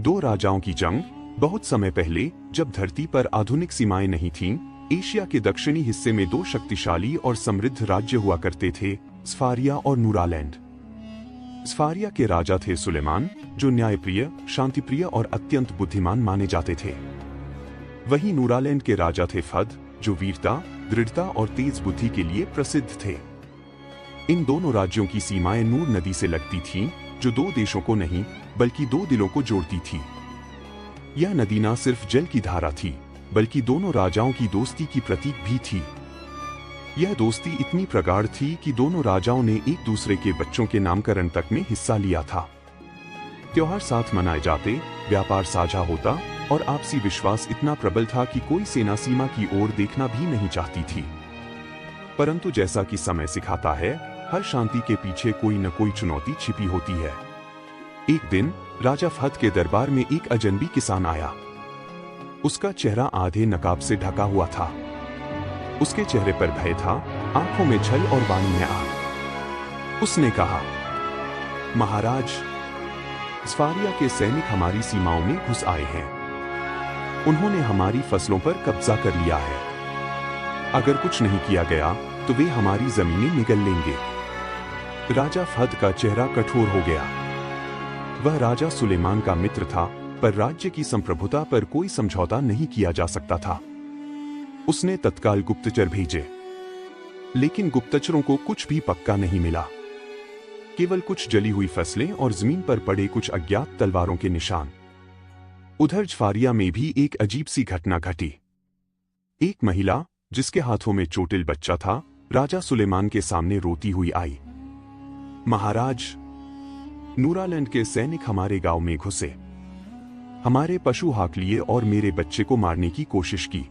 दो राजाओं की जंग। बहुत समय पहले, जब धरती पर आधुनिक सीमाएं नहीं थीं, एशिया के दक्षिणी हिस्से में दो शक्तिशाली और समृद्ध राज्य हुआ करते थे, स्फारिया और नूरालैंड। स्फारिया के राजा थे सुलेमान, जो न्यायप्रिय, शांतिप्रिय और अत्यंत बुद्धिमान माने जाते थे। वहीं नूरालैंड के राजा थे फहद, जो वीरता, दृढ़ता और तेज बुद्धि के लिए प्रसिद्ध थे। इन दोनों राज्यों की सीमाएं नूर नदी से लगती थीं, जो दो देशों को नहीं, बल्कि दो दिलों को जोड़ती थी। यह नदी न सिर्फ जल की धारा थी, बल्कि दोनों राजाओं की दोस्ती की प्रतीक भी थी। यह दोस्ती इतनी प्रगाढ़ थी कि दोनों राजाओं ने एक दूसरे के बच्चों के नामकरण तक में हिस्सा लिया था। त्योहार साथ मनाए जाते, व्यापार साझा होता और आपसी विश्वास इतना प्रबल था कि कोई सेना सीमा की ओर देखना भी नहीं चाहती थी। परंतु जैसा कि समय सिखाता है, हर शांति के पीछे कोई न कोई चुनौती छिपी होती है। एक दिन राजा फहद के दरबार में एक अजनबी किसान आया। उसका चेहरा आधे नकाब से ढका हुआ था। उसके चेहरे पर भय था, आंखों में छल और वाणी में आग। उसने कहा, महाराज, स्फारिया के सैनिक हमारी सीमाओं में घुस आए हैं। उन्होंने हमारी फसलों पर कब्जा कर लिया है। अगर कुछ नहीं किया गया तो वे हमारी जमीनें निगल लेंगे। राजा फहद का चेहरा कठोर हो गया। वह राजा सुलेमान का मित्र था, पर राज्य की संप्रभुता पर कोई समझौता नहीं किया जा सकता था। उसने तत्काल गुप्तचर भेजे, लेकिन गुप्तचरों को कुछ भी पक्का नहीं मिला। केवल कुछ जली हुई फसलें और जमीन पर पड़े कुछ अज्ञात तलवारों के निशान। उधर स्फारिया में भी एक अजीब सी घटना घटी। एक महिला, जिसके हाथों में चोटिल बच्चा था, राजा सुलेमान के सामने रोती हुई आई। महाराज, नूरालैंड के सैनिक हमारे गांव में घुसे, हमारे पशु हाक लिए और मेरे बच्चे को मारने की कोशिश की।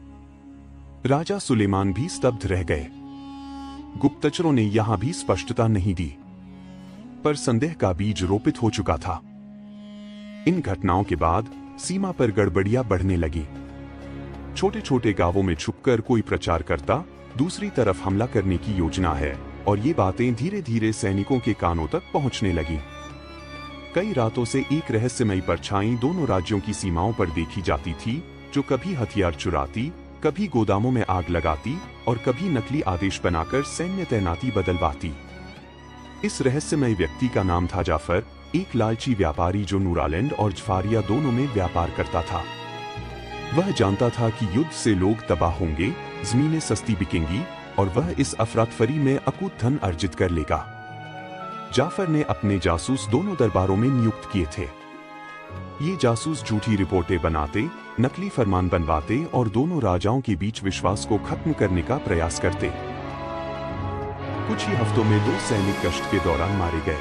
राजा सुलेमान भी स्तब्ध रह गए। गुप्तचरों ने यहां भी स्पष्टता नहीं दी, पर संदेह का बीज रोपित हो चुका था। इन घटनाओं के बाद सीमा पर गड़बड़ियां बढ़ने लगी। छोटे छोटे गांवों में छुपकर कोई प्रचार करता, दूसरी तरफ हमला करने की योजना है, और ये बातें धीरे धीरे सैनिकों के कानों तक पहुंचने लगी। कई रातों से एक रहस्यमयी परछाई दोनों राज्यों की सीमाओं पर देखी जाती थी, जो कभी हथियार चुराती, कभी गोदामों में आग लगाती और कभी नकली आदेश बनाकर सैन्य तैनाती बदलवाती। इस रहस्यमय व्यक्ति का नाम था जाफर, एक लालची व्यापारी जो नूरालैंड और स्फारिया दोनों में व्यापार करता था। वह जानता था कि युद्ध से लोग तबाह होंगे, जमीनें सस्ती बिकेंगी और वह इस अफरातफरी में अकूत धन अर्जित कर लेगा। जाफर ने अपने जासूस दोनों दरबारों में नियुक्त किए थे। ये जासूस झूठी रिपोर्टें बनाते, नकली फरमान बनवाते और दोनों राजाओं के बीच विश्वास को खत्म करने का प्रयास करते। कुछ ही हफ्तों में दो सैनिक गश्त के दौरान मारे गए।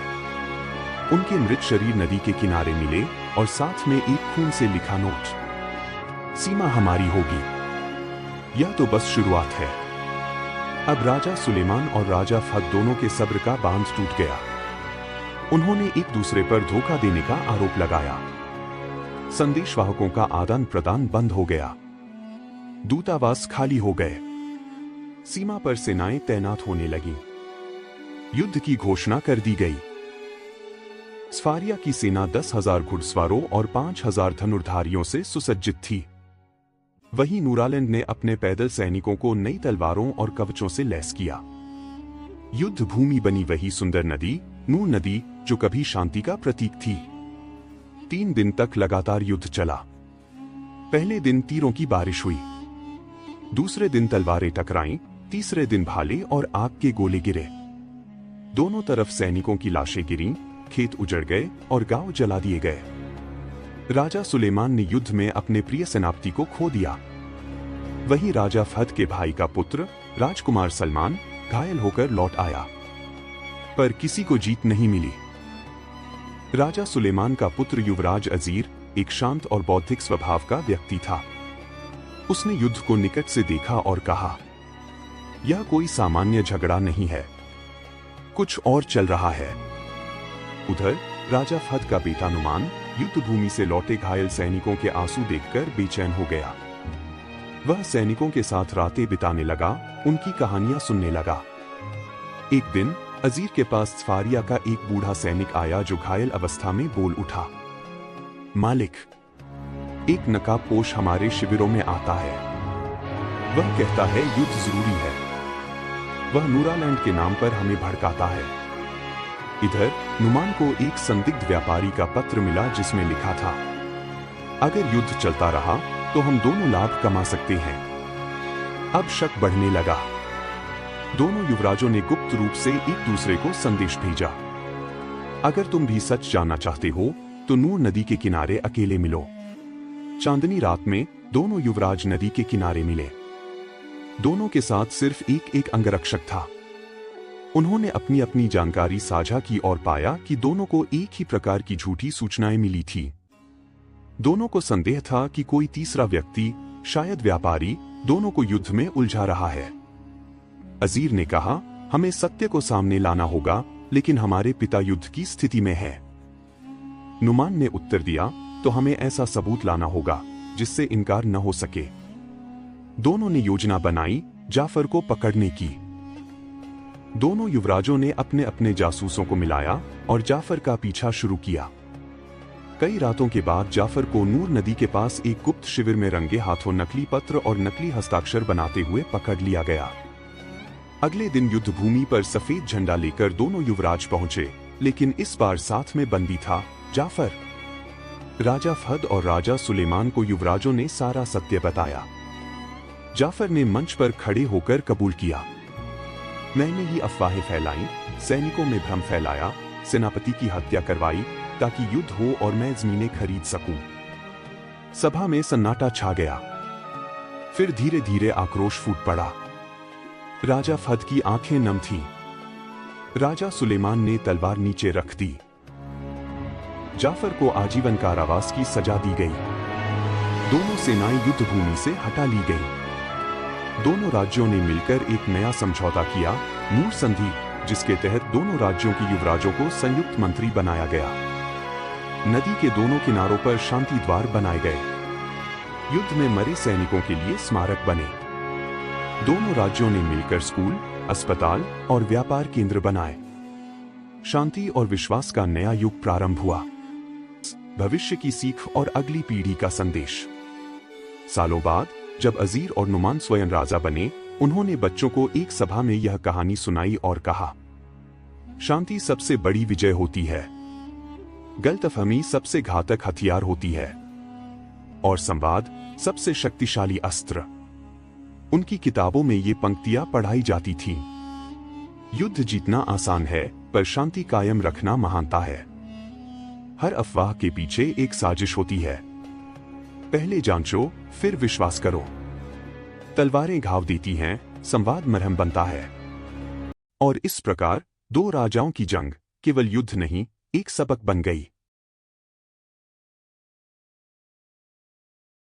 उनके मृत शरीर नदी के किनारे मिले और साथ में एक खून से लिखा नोट, सीमा हमारी होगी। यह तो बस शुरुआत है। अब राजा सुलेमान और राजा फहद दोनों के सब्र का बांध टूट गया। उन्होंने एक दूसरे पर धोखा देने का आरोप लगाया। संदेशवाहकों का आदान प्रदान बंद हो गया। दूतावास खाली हो गए। सीमा पर सेनाएं तैनात होने लगीं। युद्ध की घोषणा कर दी गई। स्फारिया की सेना 10,000 घुड़सवारों और 5,000 धनुर्धारियों से सुसज्जित थी। वहीं नूरालैंड ने अपने पैदल सैनिकों को नई तलवारों और कवचों से लैस किया। युद्ध भूमि बनी वही सुंदर नदी, नूर नदी, जो कभी शांति का प्रतीक थी। 3 दिन तक लगातार युद्ध चला। पहले दिन तीरों की बारिश हुई, दूसरे दिन तलवारें टकराईं, तीसरे दिन भाले और आग के गोले गिरे। दोनों तरफ सैनिकों की लाशें गिरीं, खेत उजड़ गए और गांव जला दिए गए। राजा सुलेमान ने युद्ध में अपने प्रिय सेनापति को खो दिया। वहीं राजा फहद के भाई का पुत्र राजकुमार सलमान घायल होकर लौट आया, पर किसी को जीत नहीं मिली। राजा सुलेमान का पुत्र युवराज अजीर एक शांत और बौद्धिक स्वभाव का व्यक्ति था। उसने युद्ध को निकट से देखा और कहा, यह कोई सामान्य झगड़ा नहीं है, कुछ और चल रहा है। उधर राजा फहद का बेटा नुमान युद्ध भूमि से लौटे घायल सैनिकों के आंसू देखकर बेचैन हो गया। वह सैनिकों के साथ रातें बिताने लगा, उनकी कहानियां सुनने लगा। एक दिन अजीर के पास स्फारिया का एक बूढ़ा सैनिक आया जो घायल अवस्था में बोल उठा, मालिक, एक नकाबपोश हमारे शिविरों में आता है। वह कहता है युद्ध जरूरी है। वह नूरालैंड के नाम पर हमें भड़काता है। इधर नुमान को एक संदिग्ध व्यापारी का पत्र मिला जिसमें लिखा था, अगर युद्ध चलता रहा तो हम दोनों लाभ कमा सकते हैं। अब शक बढ़ने लगा। दोनों युवराजों ने गुप्त रूप से एक दूसरे को संदेश भेजा, अगर तुम भी सच जानना चाहते हो तो नूर नदी के किनारे अकेले मिलो। चांदनी रात में दोनों युवराज नदी के किनारे मिले। दोनों के साथ सिर्फ एक अंगरक्षक था। उन्होंने अपनी अपनी जानकारी साझा की और पाया कि दोनों को एक ही प्रकार की झूठी सूचनाएं मिली थी। दोनों को संदेह था कि कोई तीसरा व्यक्ति, शायद व्यापारी, दोनों को युद्ध में उलझा रहा है। अजीर ने कहा, हमें सत्य को सामने लाना होगा, लेकिन हमारे पिता युद्ध की स्थिति में है। नुमान ने उत्तर दिया, तो हमें ऐसा सबूत लाना होगा जिससे इनकार न हो सके। दोनों ने योजना बनाई जाफर को पकड़ने की। दोनों युवराजों ने अपने अपने जासूसों को मिलाया और जाफर का पीछा शुरू किया। कई रातों के बाद जाफर को नूर नदी के पास एक गुप्त शिविर में रंगे हाथों नकली पत्र और नकली हस्ताक्षर बनाते हुए पकड़ लिया गया। अगले दिन युद्ध भूमि पर सफेद झंडा लेकर दोनों युवराज पहुंचे, लेकिन इस बार साथ में बंदी था जाफर। राजा फहद और राजा सुलेमान को युवराजों ने सारा सत्य बताया। जाफर ने मंच पर खड़े होकर कबूल किया, मैंने ही अफवाहें फैलाई, सैनिकों में भ्रम फैलाया, सेनापति की हत्या करवाई ताकि युद्ध हो और मैं जमीनें खरीद सकूं। सभा में सन्नाटा छा गया। फिर धीरे धीरे आक्रोश फूट पड़ा। राजा फहद की आंखें नम थीं। राजा सुलेमान ने तलवार नीचे रख दी। जाफर को आजीवन कारावास की सजा दी गई। दोनों सेनाएं युद्ध भूमि से हटा ली गईं। दोनों राज्यों ने मिलकर एक नया समझौता किया, नूर संधि, जिसके तहत दोनों राज्यों के युवराजों को संयुक्त मंत्री बनाया गया। नदी के दोनों किनारों पर शांति द्वार बनाए गए। युद्ध में मरे सैनिकों के लिए स्मारक बने। दोनों राज्यों ने मिलकर स्कूल, अस्पताल और व्यापार केंद्र बनाए। शांति और विश्वास का नया युग प्रारंभ हुआ। भविष्य की सीख और अगली पीढ़ी का संदेश। सालों बाद जब अजीर और नुमान स्वयं राजा बने, उन्होंने बच्चों को एक सभा में यह कहानी सुनाई और कहा, शांति सबसे बड़ी विजय होती है, गलतफहमी सबसे घातक हथियार होती है और संवाद सबसे शक्तिशाली अस्त्र। उनकी किताबों में ये पंक्तियां पढ़ाई जाती थीं। युद्ध जीतना आसान है, पर शांति कायम रखना महानता है। हर अफवाह के पीछे एक साजिश होती है। पहले जांचो, फिर विश्वास करो। तलवारें घाव देती हैं, संवाद मरहम बनता है। और इस प्रकार दो राजाओं की जंग केवल युद्ध नहीं, एक सबक बन गई।